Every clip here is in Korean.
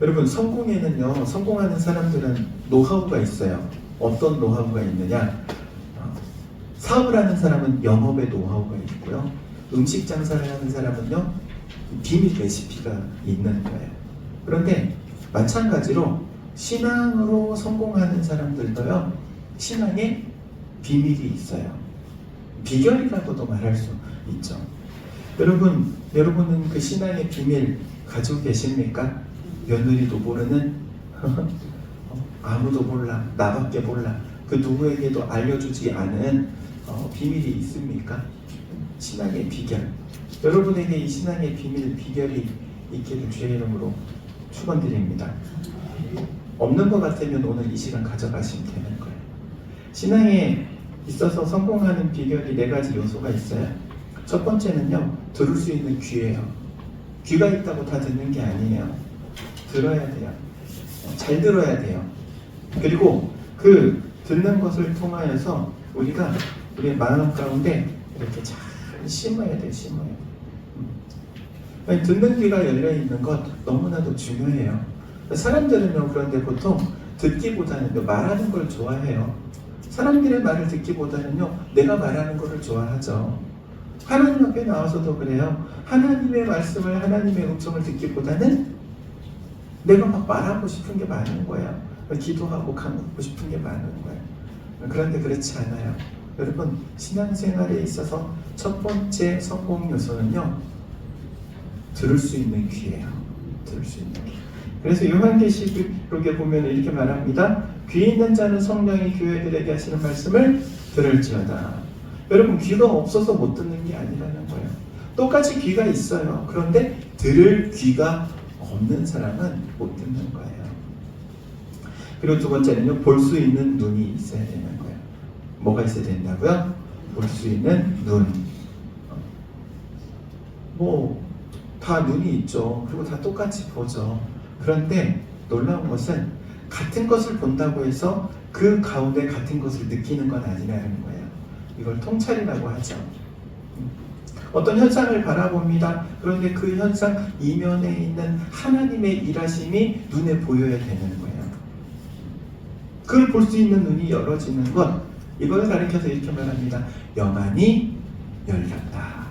여러분, 성공하는 사람들은 노하우가 있어요. 어떤 노하우가 있느냐? 사업을 하는 사람은 영업의 노하우가 있고요. 음식 장사를 하는 사람은요, 비밀 레시피가 있는 거예요. 그런데 마찬가지로 신앙으로 성공하는 사람들도요, 신앙에 비밀이 있어요. 비결이라고도 말할 수 있죠. 여러분은 그 신앙의 비밀 가지고 계십니까? 며느리도 모르는 아무도 몰라, 나밖에 몰라, 그 누구에게도 알려주지 않은 비밀이 있습니까? 신앙의 비결. 여러분에게 이 신앙의 비결이 있기를 주의 이름으로 축원드립니다. 없는 것 같으면 오늘 이 시간 가져가시면 되는 거예요. 신앙에 있어서 성공하는 비결이 4가지 요소가 있어요. 첫 번째는요, 들을 수 있는 귀예요. 귀가 있다고 다 듣는 게 아니에요. 들어야 돼요. 잘 들어야 돼요. 그리고 그 듣는 것을 통하여서 우리가 우리의 마음 가운데 이렇게 잘 심어야 돼요. 듣는 귀가 열려있는 것 너무나도 중요해요. 사람들은요, 그런데 보통 듣기보다는 말하는 걸 좋아해요. 사람들의 말을 듣기보다는요, 내가 말하는 것을 좋아하죠. 하나님 앞에 나와서도 그래요. 하나님의 말씀을, 하나님의 음성을 듣기보다는 내가 막 말하고 싶은 게 많은 거예요. 기도하고 가고 싶은 게 많은 거예요. 그런데 그렇지 않아요. 여러분, 신앙생활에 있어서 첫 번째 성공 요소는요, 들을 수 있는 귀예요. 들을 수 있는 귀. 그래서 요한계시록에 보면 이렇게 말합니다. 귀 있는 자는 성령이 교회들에게 하시는 말씀을 들을지어다. 여러분, 귀가 없어서 못 듣는 게 아니라는 거예요. 똑같이 귀가 있어요. 그런데 들을 귀가 없는 사람은 못 듣는 거예요. 그리고 두 번째는요, 볼 수 있는 눈이 있어야 되는 거예요. 뭐가 있어야 된다고요? 볼 수 있는 눈. 다 눈이 있죠. 그리고 다 똑같이 보죠. 그런데 놀라운 것은 같은 것을 본다고 해서 그 가운데 같은 것을 느끼는 건 아니라는 거예요. 이걸 통찰이라고 하죠. 어떤 현상을 바라봅니다. 그런데 그 현상 이면에 있는 하나님의 일하심이 눈에 보여야 되는 거예요. 그걸 볼 수 있는 눈이 열어지는 것, 이걸 가리켜서 이렇게 말합니다. 영안이 열렸다.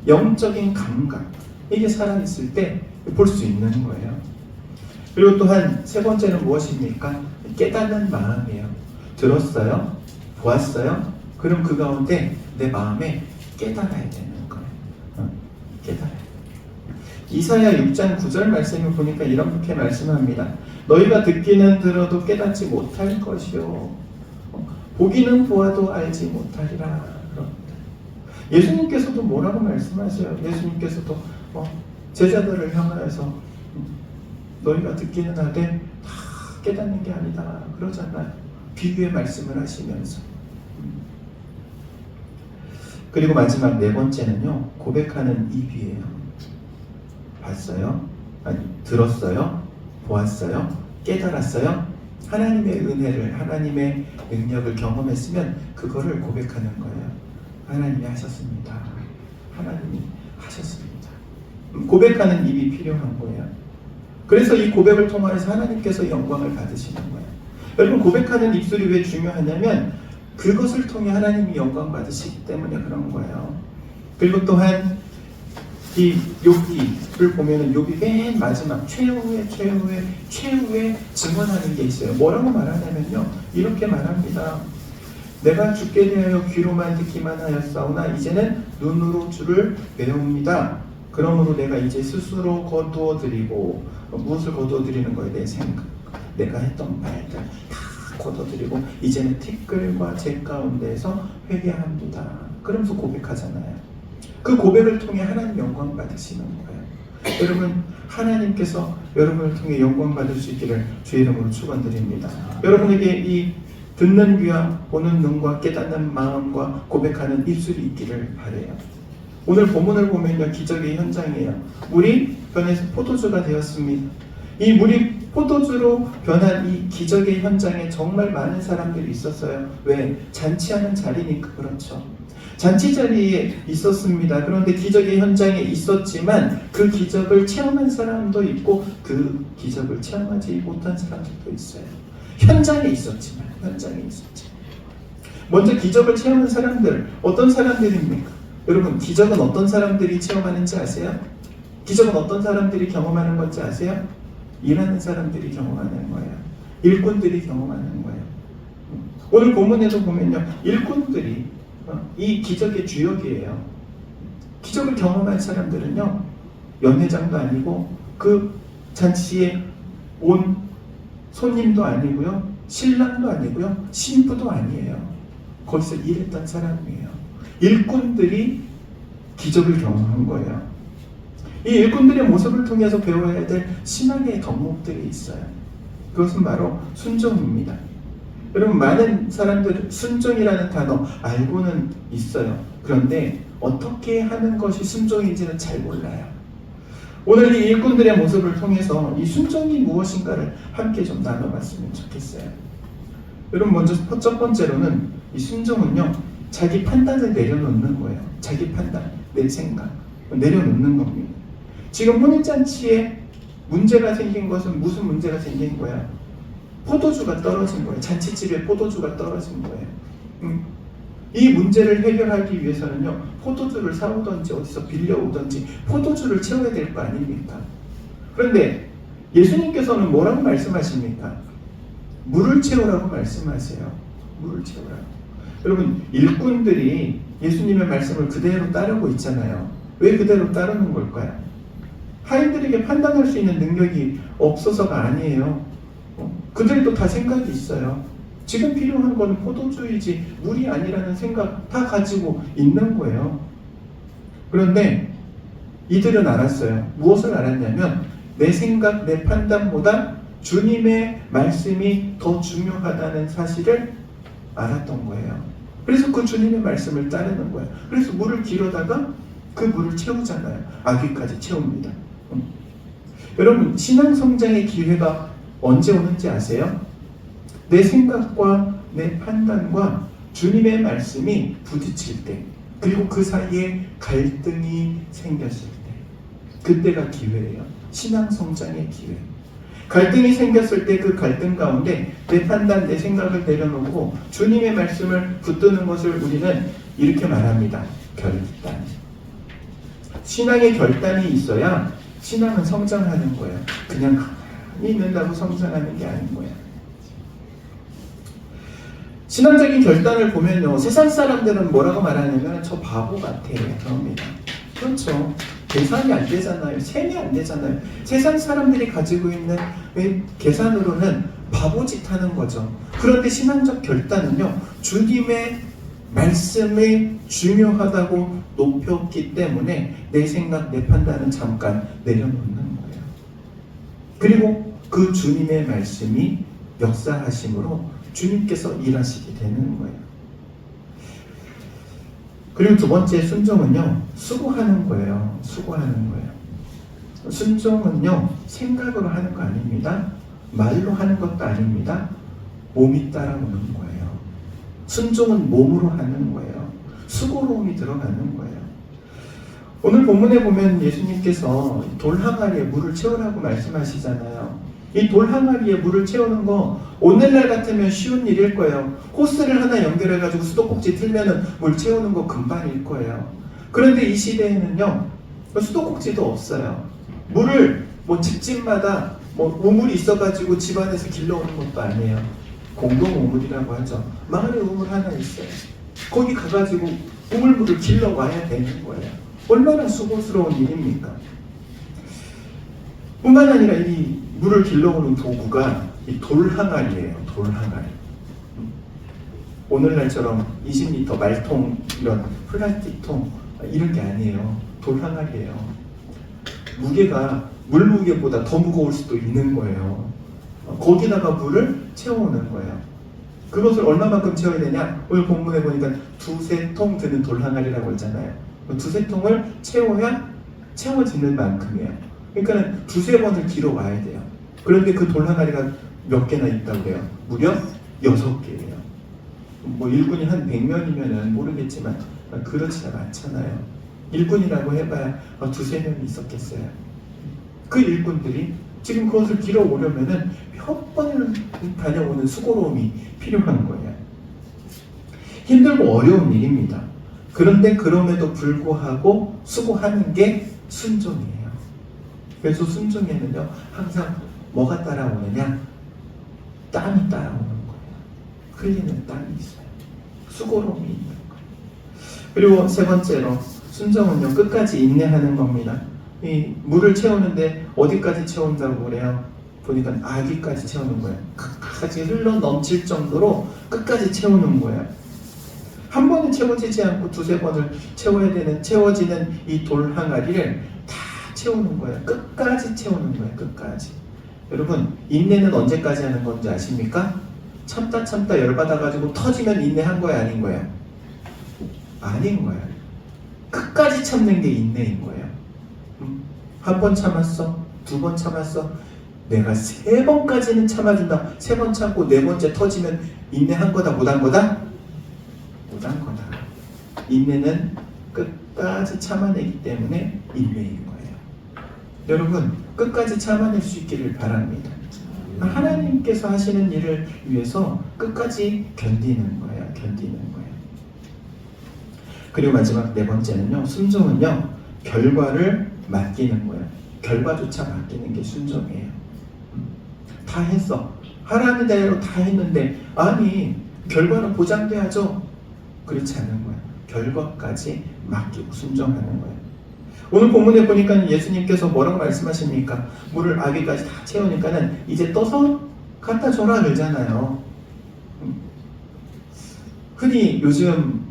영적인 감각, 이게 살아있을 때 볼 수 있는 거예요. 그리고 또한 세 번째는 무엇입니까? 깨닫는 마음이에요. 들었어요? 보았어요? 그럼 그 가운데 내 마음에 깨달아야 되는 거예요. 깨달아야 돼요. 이사야 6장 9절 말씀을 보니까 이렇게 말씀합니다. 너희가 듣기는 들어도 깨닫지 못할 것이요, 보기는 보아도 알지 못하리라. 그럽니다. 예수님께서도 뭐라고 말씀하세요? 예수님께서도 제자들을 향하여서 너희가 듣기는 하되 다 깨닫는 게 아니다 그러잖아요. 비유의 말씀을 하시면서. 그리고 마지막 4번째는요, 고백하는 입이에요. 봤어요? 아니, 들었어요? 보았어요? 깨달았어요? 하나님의 은혜를, 하나님의 능력을 경험했으면 그거를 고백하는 거예요. 하나님이 하셨습니다. 하나님이 하셨습니다. 고백하는 입이 필요한 거예요. 그래서 이 고백을 통해서 하나님께서 영광을 받으시는 거예요. 여러분, 고백하는 입술이 왜 중요하냐면 그것을 통해 하나님이 영광 받으시기 때문에 그런 거예요. 그리고 또한 이 욥기를 보면은 욥이 맨 마지막 최후의 증언하는 게 있어요. 뭐라고 말하냐면요, 이렇게 말합니다. 내가 주께 대하여 귀로만 듣기만 하였사오나 이제는 눈으로 주를 배웁니다. 그러므로 내가 이제 스스로 거두어드리고, 무엇을 거두어드리는 거예요? 내 생각, 내가 했던 말들 다 거두어드리고 이제는 티끌과 재 가운데에서 회개합니다. 그러면서 고백하잖아요. 그 고백을 통해 하나님 영광 받으시는 거예요. 여러분, 하나님께서 여러분을 통해 영광 받을 수 있기를 주의 이름으로 축원드립니다. 여러분에게 이 듣는 귀와 보는 눈과 깨닫는 마음과 고백하는 입술이 있기를 바라요. 오늘 본문을 보면요, 기적의 현장이에요. 물이 변해서 포도주가 되었습니다. 이 물이 포도주로 변한 이 기적의 현장에 정말 많은 사람들이 있었어요. 왜? 잔치하는 자리니까 그렇죠. 잔치 자리에 있었습니다. 그런데 기적의 현장에 있었지만 그 기적을 체험한 사람도 있고 그 기적을 체험하지 못한 사람들도 있어요. 현장에 있었지만. 먼저 기적을 체험한 사람들, 어떤 사람들입니까? 여러분, 기적은 어떤 사람들이 체험하는지 아세요? 기적은 어떤 사람들이 경험하는 건지 아세요? 일하는 사람들이 경험하는 거예요. 일꾼들이 경험하는 거예요. 오늘 본문에도 보면요, 일꾼들이 이 기적의 주역이에요. 기적을 경험한 사람들은요, 연회장도 아니고 그 잔치에 온 손님도 아니고요, 신랑도 아니고요, 신부도 아니에요. 거기서 일했던 사람이에요. 일꾼들이 기적을 경험한 거예요. 이 일꾼들의 모습을 통해서 배워야 될 신앙의 덕목들이 있어요. 그것은 바로 순종입니다. 여러분, 많은 사람들 순종이라는 단어 알고는 있어요. 그런데 어떻게 하는 것이 순종인지는 잘 몰라요. 오늘 이 일꾼들의 모습을 통해서 이 순종이 무엇인가를 함께 좀 나눠봤으면 좋겠어요. 여러분, 먼저 첫 번째로는 이 순종은요, 자기 판단을 내려놓는 거예요. 자기 판단, 내 생각 내려놓는 겁니다. 지금 혼인잔치에 문제가 생긴 것은 무슨 문제가 생긴 거야? 포도주가 떨어진 거예요. 잔치집에 포도주가 떨어진 거예요. 이 문제를 해결하기 위해서는요, 포도주를 사오든지 어디서 빌려오든지 포도주를 채워야 될 거 아닙니까? 그런데 예수님께서는 뭐라고 말씀하십니까? 물을 채우라고 말씀하세요. 물을 채우라고. 여러분, 일꾼들이 예수님의 말씀을 그대로 따르고 있잖아요. 왜 그대로 따르는 걸까요? 하인들에게 판단할 수 있는 능력이 없어서가 아니에요. 그들도 다 생각이 있어요. 지금 필요한 건 포도주이지 물이 아니라는 생각 다 가지고 있는 거예요. 그런데 이들은 알았어요. 무엇을 알았냐면 내 생각, 내 판단보다 주님의 말씀이 더 중요하다는 사실을 알았던 거예요. 그래서 그 주님의 말씀을 따르는 거예요. 그래서 물을 길어다가 그 물을 채우잖아요. 아귀까지 채웁니다. 여러분, 신앙 성장의 기회가 언제 오는지 아세요? 내 생각과 내 판단과 주님의 말씀이 부딪힐 때, 그리고 그 사이에 갈등이 생겼을 때, 그때가 기회예요. 신앙 성장의 기회. 갈등이 생겼을 때 그 갈등 가운데 내 판단, 내 생각을 내려놓고 주님의 말씀을 붙드는 것을 우리는 이렇게 말합니다. 결단. 신앙의 결단이 있어야 신앙은 성장하는 거예요. 그냥 가만히 있는다고 성장하는 게 아닌 거예요. 신앙적인 결단을 보면요, 세상 사람들은 뭐라고 말하냐면 저 바보 같아 그럽니다. 그렇죠. 계산이 안 되잖아요. 셈이 안 되잖아요. 세상 사람들이 가지고 있는 계산으로는 바보짓 하는 거죠. 그런데 신앙적 결단은요, 주님의 말씀이 중요하다고 높였기 때문에 내 생각, 내 판단은 잠깐 내려놓는 거예요. 그리고 그 주님의 말씀이 역사하심으로 주님께서 일하시게 되는 거예요. 그리고 두 번째 순종은요, 수고하는 거예요. 수고하는 거예요. 순종은요, 생각으로 하는 거 아닙니다. 말로 하는 것도 아닙니다. 몸이 따라오는 거예요. 순종은 몸으로 하는 거예요. 수고로움이 들어가는 거예요. 오늘 본문에 보면 예수님께서 돌 항아리에 물을 채우라고 말씀하시잖아요. 이 돌 항아리에 물을 채우는 거 오늘날 같으면 쉬운 일일 거예요. 호스를 하나 연결해가지고 수도꼭지 틀면은 물 채우는 거 금방일 거예요. 그런데 이 시대에는요, 수도꼭지도 없어요. 물을 집집마다 우물이 있어가지고 집안에서 길러오는 것도 아니에요. 공동 우물이라고 하죠. 마을에 우물 하나 있어요. 거기 가가지고 우물물을 길러와야 되는 거예요. 얼마나 수고스러운 일입니까? 뿐만 아니라 이 물을 길러오는 도구가 이 돌항아리예요. 돌항아리. 오늘날처럼 20리터 말통, 이런 플라스틱통 이런 게 아니에요. 돌항아리예요. 무게가 물 무게보다 더 무거울 수도 있는 거예요. 거기다가 물을 채워오는 거예요. 그것을 얼마만큼 채워야 되냐? 오늘 본문에 보니까 2~3통 드는 돌항아리라고 했잖아요. 2~3통을 채워야 채워지는 만큼이에요. 그러니까 2~3번을 길어 와야 돼요. 그런데 그 돌항아리가 몇 개나 있다고 그래요? 무려 6개예요. 일꾼이 한 100명이면은 모르겠지만 그렇지가 않잖아요. 일꾼이라고 해봐야 두세 명이 있었겠어요. 그 일꾼들이 지금 그것을 길어오려면은 몇 번을 다녀오는 수고로움이 필요한 거예요. 힘들고 어려운 일입니다. 그런데 그럼에도 불구하고 수고하는 게 순종이에요. 그래서 순종에는요, 항상 뭐가 따라오느냐? 땀이 따라오는 거예요. 흘리는 땀이 있어요. 수고로움이 있는 거예요. 그리고 세 번째로 순종은요, 끝까지 인내하는 겁니다. 이 물을 채우는데 어디까지 채운다고 그래요? 보니까 아기까지 채우는 거예요. 끝까지 흘러 넘칠 정도로 끝까지 채우는 거예요. 한 번에 채워지지 않고 두세 번을 채워야 되는, 채워지는 이 돌 항아리를 다 채우는 거예요. 끝까지 채우는 거예요. 끝까지. 여러분, 인내는 언제까지 하는 건지 아십니까? 참다 열받아가지고 터지면 인내한 거예요? 아닌 거예요? 아닌 거예요. 끝까지 참는 게 인내인 거예요. 한 번 참았어, 두 번 참았어, 내가 세 번까지는 참아준다. 세 번 참고 네 번째 터지면 인내한 거다, 못한 거다? 못한 거다. 인내는 끝까지 참아내기 때문에 인내인 거예요. 여러분, 끝까지 참아낼 수 있기를 바랍니다. 하나님께서 하시는 일을 위해서 끝까지 견디는 거예요. 견디는 거예요. 그리고 마지막 네 번째는요, 순종은요, 결과를 맡기는 거예요. 결과조차 맡기는 게 순종이에요. 다 했어. 하라는 대로 다 했는데, 아니, 결과는 보장돼야죠. 그렇지 않은 거예요. 결과까지 맡기고 순종하는 거예요. 오늘 본문에 보니까 예수님께서 뭐라고 말씀하십니까? 물을 아기까지 다 채우니까는 이제 떠서 갖다 줘라 그러잖아요. 흔히 요즘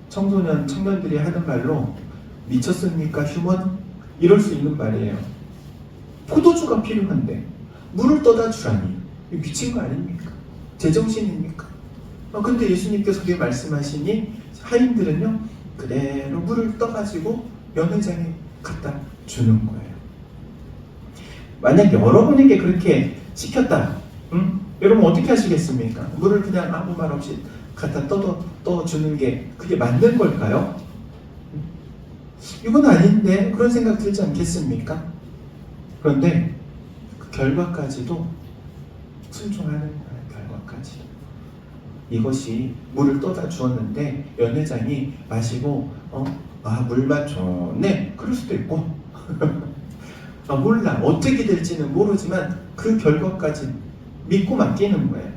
청년들이 하는 말로 미쳤습니까? 휴먼? 이럴 수 있는 말이에요. 포도주가 필요한데 물을 떠다 주라니 미친 거 아닙니까? 제정신입니까? 근데 예수님께서 그렇게 말씀하시니 하인들은요, 그대로 물을 떠가지고 연회장에 갖다 주는 거예요. 만약 여러분에게 그렇게 시켰다, 여러분 어떻게 하시겠습니까? 물을 그냥 아무 말 없이 갖다 떠주는 게 그게 맞는 걸까요? 이건 아닌데 그런 생각 들지 않겠습니까? 그런데 그 결과까지도 순종하는 거예요. 결과까지. 이것이 물을 떠다 주었는데 연회장이 마시고 물맛 좋네 그럴 수도 있고 몰라 어떻게 될지는 모르지만 그 결과까지 믿고 맡기는 거예요.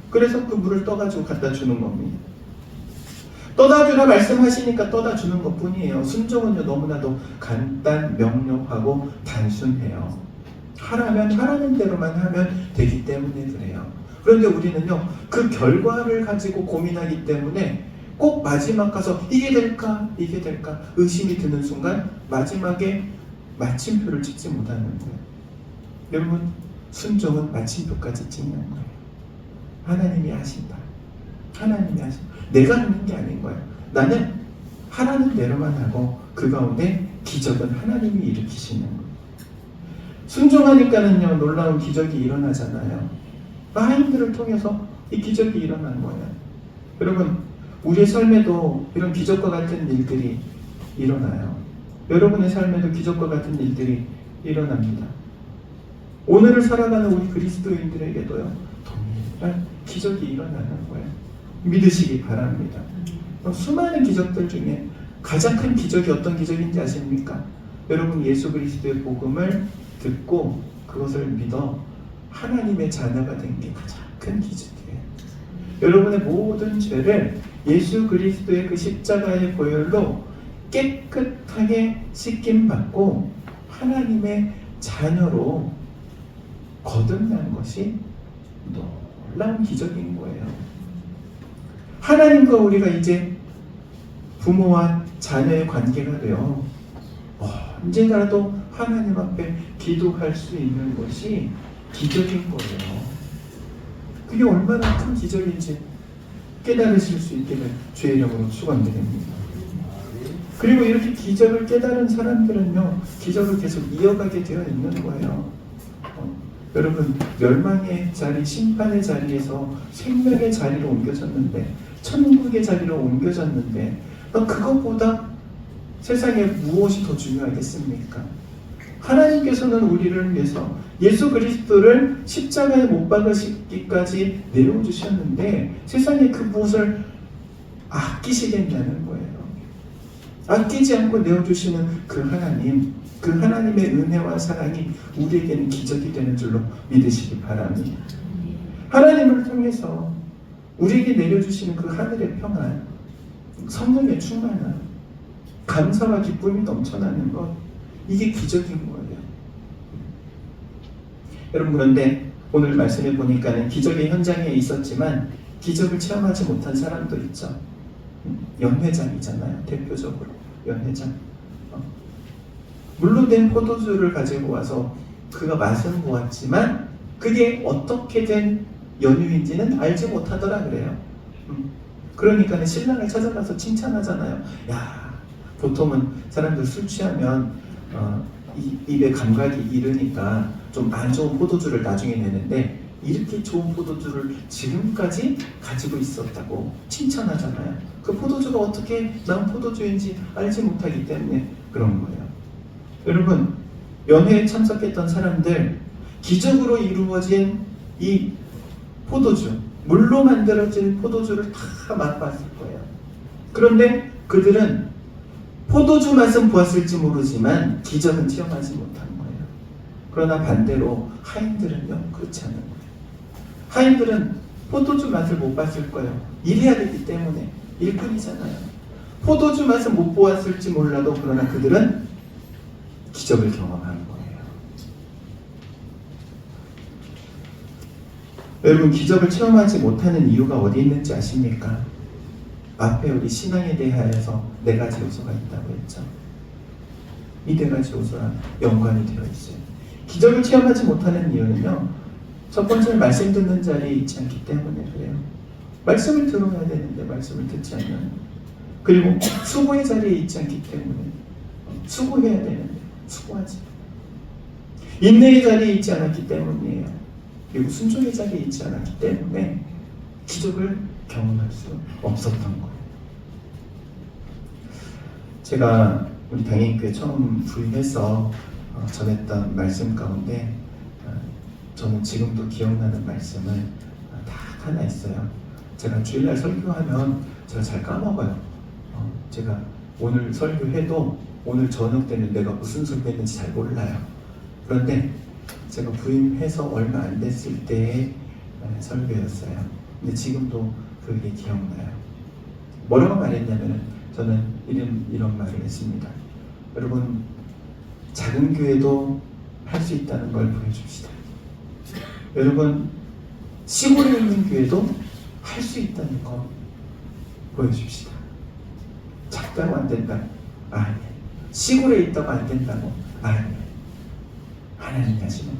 그래서 그 물을 떠가지고 갖다 주는 겁니다. 떠다 주라 말씀하시니까 떠다 주는 것 뿐이에요. 순종은요, 너무나도 간단 명료하고 단순해요. 하라면 하라는 대로만 하면 되기 때문에 그래요. 그런데 우리는요, 그 결과를 가지고 고민하기 때문에 꼭 마지막 가서 이게 될까 의심이 드는 순간 마지막에 마침표를 찍지 못하는 거예요. 여러분, 순종은 마침표까지 찍는 거예요. 하나님이 하신다. 하나님이 하신다. 내가 하는 게 아닌 거예요. 나는 하라는 대로만 하고 그 가운데 기적은 하나님이 일으키시는 거예요. 순종하니까는요, 놀라운 기적이 일어나잖아요. 하인들을 통해서 이 기적이 일어난 거예요. 여러분, 우리의 삶에도 이런 기적과 같은 일들이 일어나요. 여러분의 삶에도 기적과 같은 일들이 일어납니다. 오늘을 살아가는 우리 그리스도인들에게도요, 동일한 기적이 일어나는 거예요. 믿으시기 바랍니다. 수많은 기적들 중에 가장 큰 기적이 어떤 기적인지 아십니까? 여러분, 예수 그리스도의 복음을 듣고 그것을 믿어 하나님의 자녀가 된 게 가장 큰 기적이에요. 여러분의 모든 죄를 예수 그리스도의 그 십자가의 보혈로 깨끗하게 씻김받고 하나님의 자녀로 거듭난 것이 놀라운 기적인 거예요. 하나님과 우리가 이제 부모와 자녀의 관계가 되어 언제라도 하나님 앞에 기도할 수 있는 것이 기적인 거예요. 그게 얼마나 큰 기적인지 깨달으실 수 있기를 주의 이름으로 축원드립니다. 그리고 이렇게 기적을 깨달은 사람들은요, 기적을 계속 이어가게 되어 있는 거예요. 여러분, 멸망의 자리, 심판의 자리에서 생명의 자리로 옮겨졌는데 천국의 자리로 옮겨졌는데 그것보다 세상에 무엇이 더 중요하겠습니까? 하나님께서는 우리를 위해서 예수 그리스도를 십자가에 못 박으시기까지 내려주셨는데 세상에 그 무엇을 아끼시겠냐는 거예요. 아끼지 않고 내어주시는 그 하나님, 그 하나님의 은혜와 사랑이 우리에게는 기적이 되는 줄로 믿으시기 바랍니다. 하나님을 통해서 우리에게 내려주시는 그 하늘의 평안, 성령의 충만함, 감사와 기쁨이 넘쳐나는 것, 이게 기적인 거예요. 여러분, 그런데 오늘 말씀해 보니까는 기적의 현장에 있었지만 기적을 체험하지 못한 사람도 있죠. 연회장이잖아요. 대표적으로 연회장. 물로 된 포도주를 가지고 와서 그가 맛은 보았지만 그게 어떻게 된 연유인지는 알지 못하더라 그래요. 그러니까 신랑을 찾아가서 칭찬하잖아요. 야, 보통은 사람들 술 취하면 입에 감각이 이르니까 좀 안 좋은 포도주를 나중에 내는데 이렇게 좋은 포도주를 지금까지 가지고 있었다고 칭찬하잖아요. 그 포도주가 어떻게 난 포도주인지 알지 못하기 때문에 그런 거예요. 여러분, 연회에 참석했던 사람들, 기적으로 이루어진 이 포도주, 물로 만들어진 포도주를 다 맛봤을 거예요. 그런데 그들은 포도주 맛은 보았을지 모르지만 기적은 체험하지 못한 거예요. 그러나 반대로 하인들은요, 그렇지 않은 거예요. 하인들은 포도주 맛을 못 봤을 거예요. 일해야 되기 때문에. 일꾼이잖아요. 포도주 맛은 못 보았을지 몰라도 그러나 그들은 기적을 경험한 거예요. 여러분, 기적을 체험하지 못하는 이유가 어디 있는지 아십니까? 앞에 우리 신앙에 대하여서 네 가지 요소가 있다고 했죠. 이 네 가지 요소랑 연관이 되어 있어요. 기적을 체험하지 못하는 이유는요, 첫 번째는 말씀 듣는 자리에 있지 않기 때문에 그래요. 말씀을 들어야 되는데 말씀을 듣지 않는, 그리고 수고의 자리에 있지 않기 때문에 수고해야 되는데 수고하지, 인내의 자리에 있지 않았기 때문이에요. 그리고 순종의 자리에 있지 않았기 때문에 기적을 경험할 수 없었던 거예요. 제가 우리 당인교회 처음 부임해서 전했던 말씀 가운데 저는 지금도 기억나는 말씀을 딱 하나 있어요. 제가 주일날 설교하면 제가 잘 까먹어요. 제가 오늘 설교해도 오늘 저녁 때는 내가 무슨 설교했는지 잘 몰라요. 그런데 제가 부임해서 얼마 안 됐을 때의 설교였어요. 근데 지금도 그게 기억나요. 뭐라고 말했냐면 저는 이런 말을 했습니다. 여러분, 작은 교회도 할 수 있다는 걸 보여줍시다. 여러분, 시골에 있는 교회도 할 수 있다는 거 보여줍시다. 작다고 안 된다? 아니. 시골에 있다고 안 된다고? 아니. 하나님이 하시면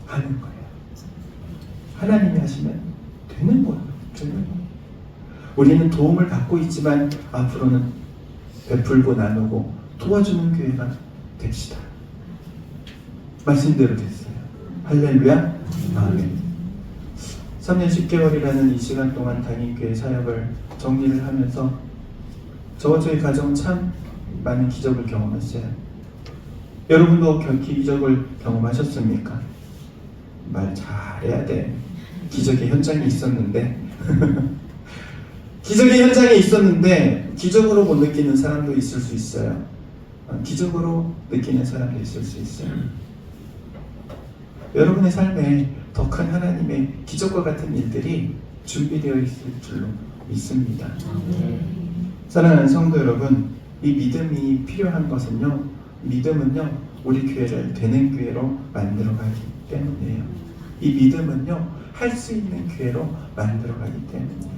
하는 거예요. 하나님이 하시면 되는 거예요. 되는 거예요. 우리는 도움을 받고 있지만 앞으로는 베풀고 나누고 도와주는 교회가 됩시다. 말씀대로 됐어요. 할렐루야. 아멘. 3년 10개월이라는 이 시간 동안 당인교회 사역을 정리를 하면서 저희 가정 참 많은 기적을 경험했어요. 여러분도 기적을 경험하셨습니까? 말 잘해야 돼. 기적의 현장이 있었는데 기적의 현장에 있었는데 기적으로 못 느끼는 사람도 있을 수 있어요. 기적으로 느끼는 사람도 있을 수 있어요. 여러분의 삶에 더 큰 하나님의 기적과 같은 일들이 준비되어 있을 줄로 믿습니다. 사랑하는 성도 여러분, 이 믿음이 필요한 것은요, 믿음은요, 우리 교회를 되는 교회로 만들어가기 때문이에요. 이 믿음은요, 할 수 있는 교회로 만들어가기 때문이에요.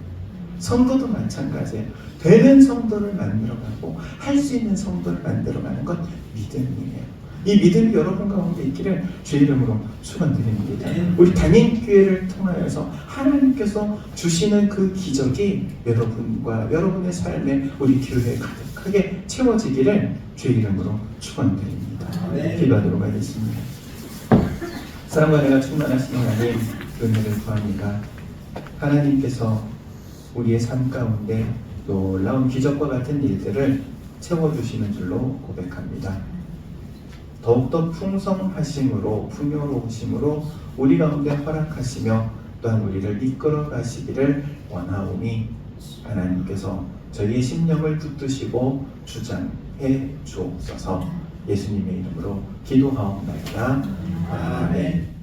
성도도 마찬가지예요. 되는 성도를 만들어가고 할 수 있는 성도를 만들어가는 것 믿음이에요. 이 믿음이 여러분 가운데 있기를 주의 이름으로 축원드립니다. 우리 단임교회를 통하여서 하나님께서 주시는 그 기적이 여러분과 여러분의 삶에 우리 교회에 가득하게 채워지기를 주의 이름으로 축원드립니다. 기도하도록 하겠습니다. 사랑과 내가 충만하신 하나님, 은혜를 구합니다. 하나님께서 우리의 삶 가운데 놀라운 기적과 같은 일들을 채워주시는 줄로 고백합니다. 더욱더 풍성하심으로 풍요로우심으로 우리 가운데 허락하시며 또한 우리를 이끌어 가시기를 원하오니 하나님께서 저희의 심령을 붙드시고 주장해 주옵소서. 예수님의 이름으로 기도하옵나이다. 아멘.